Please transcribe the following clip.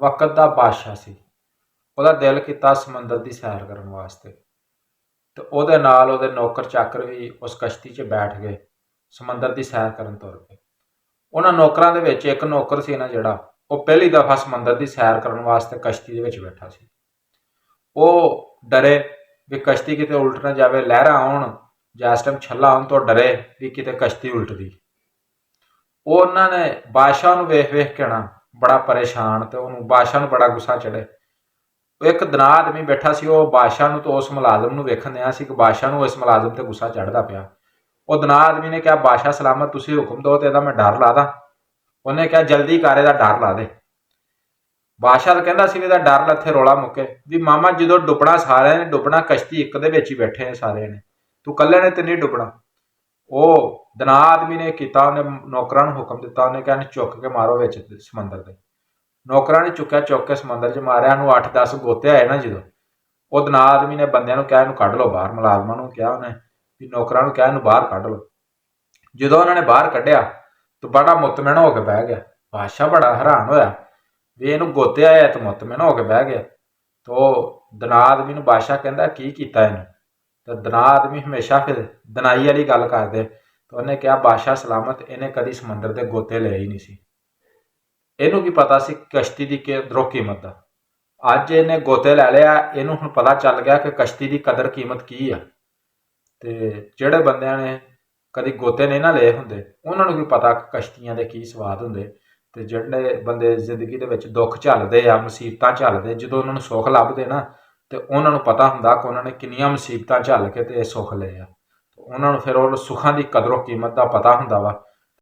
वक़्त दा बादशाह सी। ਉਹਦਾ दिल किया समंदर की सैर करने वास्ते, तो ਉਹਦੇ ਨਾਲ ਉਹਦੇ नौकर चाकर भी उस कश्ती 'ਚ बैठ गए, समंदर की सैर करन तुर पे। उन्हां नौकरां दे विच एक नौकर सी ना जिहड़ा, ਉਹ पहली दफ़ा समंदर की सैर करने वास्ते कश्ती दे विच बैठा सी। ਉਹ डरे भी कश्ती किते उल्ट ना जाए, लहरां आउण जां इस टाइम छल्ला आउण तो डरे भी किते कश्ती उल्टदी। उन्होंने बादशाह नूं वेख वेख के ना बड़ा परेशान, तो उन्होंने बादशाह नूं बड़ा गुस्सा चढ़े। एक दना आदमी बैठा सी, वो बादशाह नूं तो उस मुलाजम नूं वेखण दिया सी कि बादशाह नूं इस मुलाजम ते गुस्सा चढ़दा पिया। वो दना आदमी ने कहा, बादशाह सलामत, तुसीं हुक्म दो तो इहदा मैं डर ला दा। उन्हें कहा, जल्दी कर, इहदा डर ला दे। बादशाह तो कहता सी भी इहदा डर लथे रौला मुके, भी मामा जो डुबना सारे ने डुबना, कश्ती एक दे विच ही बैठे हैं सारे ने, तू कल्ले ने तो नहीं डुबना। वो दना आदमी ने किया, उन्हें नौकरां नूं हुक्म दिता, उन्हें कहा चुक के मारो विच समंदर दे। नौकरां ने चुक्या, चुक के समंदर च मारिया। इहनूं 8-10 गोते आए ना जो, वो दना आदमी ने बंदियां नूं कहा इहनूं कढ लो बाहर, मुलाजमां नूं कहा उन्हें भी नौकरां नूं कहा इहनूं बाहर कढ लो। जो उन्होंने बाहर कढ़िया तो बड़ा मुतमिन होकर बह गया। बादशाह बड़ा हैरान होया भी इहनूं गोते आए तो मुतमिन होकर बह गया। तो दना आदमी नूं बादशाह कहंदा की कीता इहनूं, तो दना आदमी हमेशा फिर दनाई वाली गल करदे। तो उन्हें कहा, बादशाह सलामत, इन्हें कदी समंदर के गोते ले ही नहीं सी, इहनूं की पता सी कश्ती की किधरों कीमत दा। अज इन्हें गोते लै लिया, इहनूं हुण पता चल गया कि कश्ती की कदर कीमत की आ। ते जिहड़े बंदियां ने कदी गोते नहीं ना लए हुंदे, उन्हां नूं की पता कश्तियां दे की स्वाद हुंदे। ते जिहड़े बंदे जिंदगी दे विच दुख झल्लदे आ, मुसीबतां झल्लदे, जदों उन्हां नूं सुख लभदे ना, ते उन्हां नूं पता हुंदा कि उन्हां ने किन्नियां मुसीबतां झल्ल के ते सुख लए आ। उन्हां नूं फिर उह सुखां दी कदरों कीमत दा पता हुंदा वा